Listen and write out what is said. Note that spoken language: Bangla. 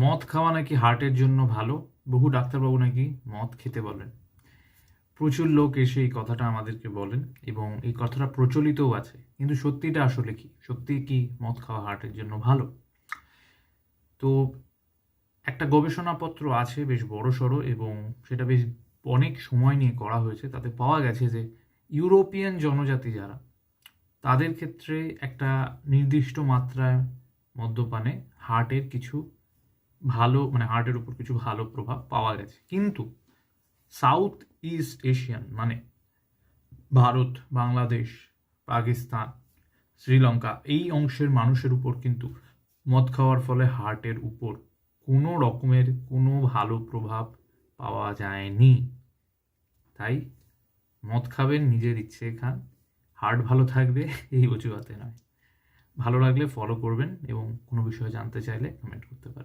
মদ খাওয়া নাকি হার্টের জন্য ভালো, বহু ডাক্তারবাবু নাকি মদ খেতে বলেন। প্রচুর লোক এসে এই কথাটা আমাদেরকে বলেন এবং এই কথাটা প্রচলিতও আছে, কিন্তু সত্যিটা আসলে কি? সত্যি কি মদ খাওয়া হার্টের জন্য ভালো? তো একটা গবেষণাপত্র আছে বেশ বড়সড়, এবং সেটা বেশ অনেক সময় নিয়ে করা হয়েছে। তাতে পাওয়া গেছে যে ইউরোপিয়ান জনজাতি যারা, তাদের ক্ষেত্রে একটা নির্দিষ্ট মাত্রায় মদ্যপানে হার্টের কিছু ভালো, মানে হার্টের উপর কিছু ভালো প্রভাব পাওয়া গেছে। কিন্তু সাউথ ইস্ট এশিয়ান, মানে ভারত, বাংলাদেশ, পাকিস্তান, শ্রীলঙ্কা, এই অংশের মানুষের উপর কিন্তু মদ খাওয়ার ফলে হার্টের উপর কোনো রকমের কোনো ভালো প্রভাব পাওয়া যায়নি। তাই মদ খাবেন, নিজের ইচ্ছে খান, হার্ট ভালো থাকবে, এই অজুহাতে নয়। ভালো লাগলে ফলো করবেন এবং কোনো বিষয়ে জানতে চাইলে কমেন্ট করতে পারেন।